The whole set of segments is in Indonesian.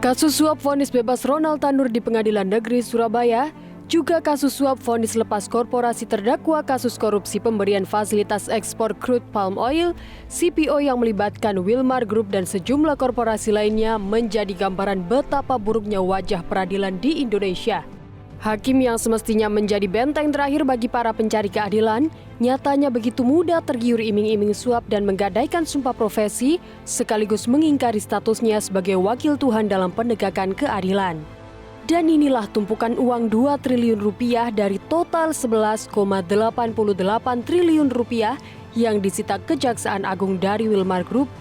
Kasus suap vonis bebas Ronald Tanur di Pengadilan Negeri Surabaya, juga kasus suap vonis lepas korporasi terdakwa kasus korupsi pemberian fasilitas ekspor crude palm oil, CPO yang melibatkan Wilmar Group dan sejumlah korporasi lainnya menjadi gambaran betapa buruknya wajah peradilan di Indonesia. Hakim yang semestinya menjadi benteng terakhir bagi para pencari keadilan, nyatanya begitu mudah tergiur iming-iming suap dan menggadaikan sumpah profesi, sekaligus mengingkari statusnya sebagai wakil Tuhan dalam penegakan keadilan. Dan inilah tumpukan uang 2 triliun rupiah dari total 11,88 triliun rupiah yang disita Kejaksaan Agung dari Wilmar Group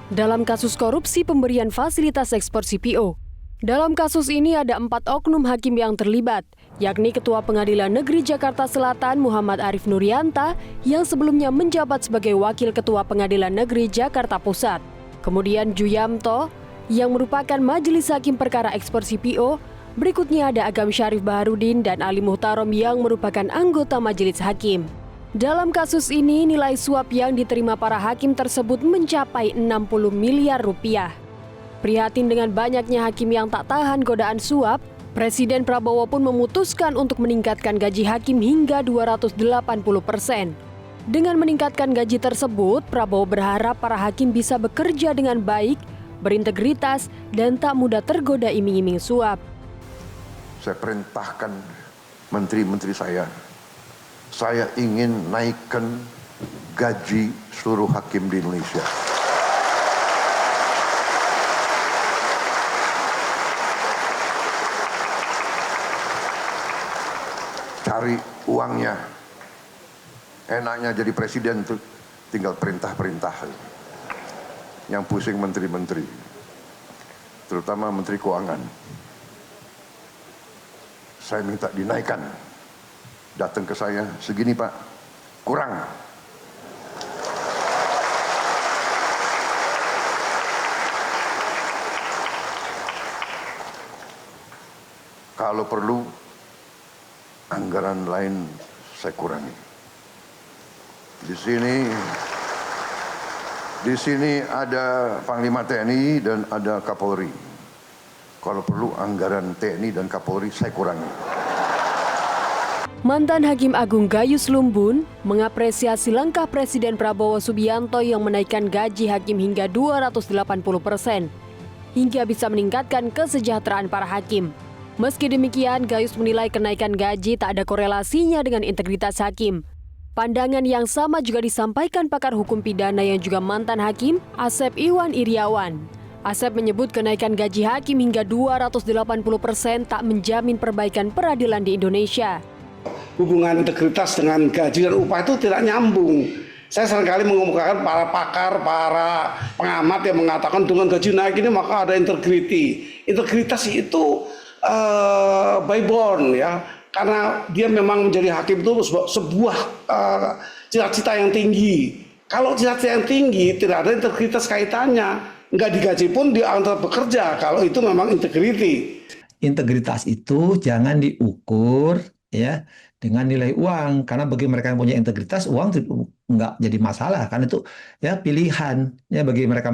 dalam kasus korupsi pemberian fasilitas ekspor CPO. Dalam kasus ini ada 4 oknum hakim yang terlibat, yakni Ketua Pengadilan Negeri Jakarta Selatan Muhammad Arif Nurianta yang sebelumnya menjabat sebagai Wakil Ketua Pengadilan Negeri Jakarta Pusat. Kemudian Juyamto yang merupakan Majelis Hakim Perkara Ekspor CPO. Berikutnya ada Agam Syarif Baharudin dan Ali Muhtarom yang merupakan anggota Majelis Hakim. Dalam kasus ini nilai suap yang diterima para hakim tersebut mencapai 60 miliar rupiah. Prihatin dengan banyaknya hakim yang tak tahan godaan suap, Presiden Prabowo pun memutuskan untuk meningkatkan gaji hakim hingga 280%. Dengan meningkatkan gaji tersebut, Prabowo berharap para hakim bisa bekerja dengan baik, berintegritas, dan tak mudah tergoda iming-iming suap. Saya perintahkan menteri-menteri saya ingin naikkan gaji seluruh hakim di Indonesia. Cari uangnya, enaknya jadi presiden tuh tinggal perintah-perintah. Yang pusing menteri-menteri, terutama menteri keuangan. Saya minta dinaikkan, datang ke saya, segini Pak, kurang. Kalau perlu, anggaran lain saya kurangi. Di sini ada Panglima TNI dan ada Kapolri. Kalau perlu anggaran TNI dan Kapolri saya kurangi. Mantan Hakim Agung Gayus Lumbun mengapresiasi langkah Presiden Prabowo Subianto yang menaikkan gaji hakim hingga 280%, hingga bisa meningkatkan kesejahteraan para hakim. Meski demikian, Gayus menilai kenaikan gaji tak ada korelasinya dengan integritas hakim. Pandangan yang sama juga disampaikan pakar hukum pidana yang juga mantan hakim, Asep Iwan Iriawan. Asep menyebut kenaikan gaji hakim hingga 280% tak menjamin perbaikan peradilan di Indonesia. Hubungan integritas dengan gaji dan upah itu tidak nyambung. Saya seringkali mengemukakan para pakar, para pengamat yang mengatakan dengan gaji naik ini maka ada integriti. Integritas itu byborn ya, karena dia memang menjadi hakim itu sebuah cita-cita yang tinggi. Kalau cita-cita yang tinggi tidak ada integritas kaitannya, nggak digaji pun dia antar bekerja kalau itu memang integriti. Integritas itu jangan diukur ya dengan nilai uang, karena bagi mereka yang punya integritas uang nggak jadi masalah, kan itu ya pilihan ya bagi mereka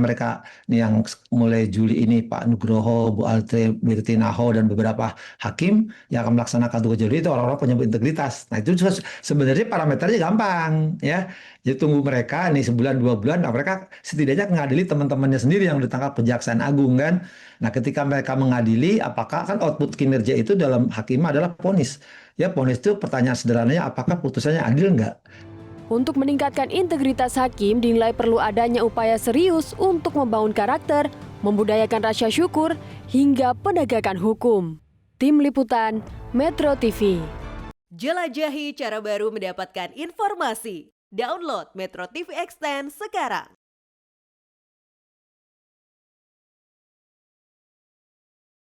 nih yang mulai Juli ini Pak Nugroho, Bu Alte Birtinaho dan beberapa hakim yang akan melaksanakan tugas Juli itu orang-orang punya integritas. Nah itu sebenarnya parameternya gampang ya. Jadi tunggu mereka nih sebulan 2 bulan, nah mereka setidaknya mengadili teman-temannya sendiri yang ditangkap Kejaksaan Agung kan. Nah ketika mereka mengadili, apakah kan output kinerja itu dalam hakim adalah vonis. Ya vonis itu pertanyaan sederhananya apakah putusannya adil nggak? Untuk meningkatkan integritas hakim dinilai perlu adanya upaya serius untuk membangun karakter, membudayakan rasa syukur, hingga penegakan hukum. Tim Liputan, Metro TV. Jelajahi cara baru mendapatkan informasi. Download Metro TV Extend sekarang.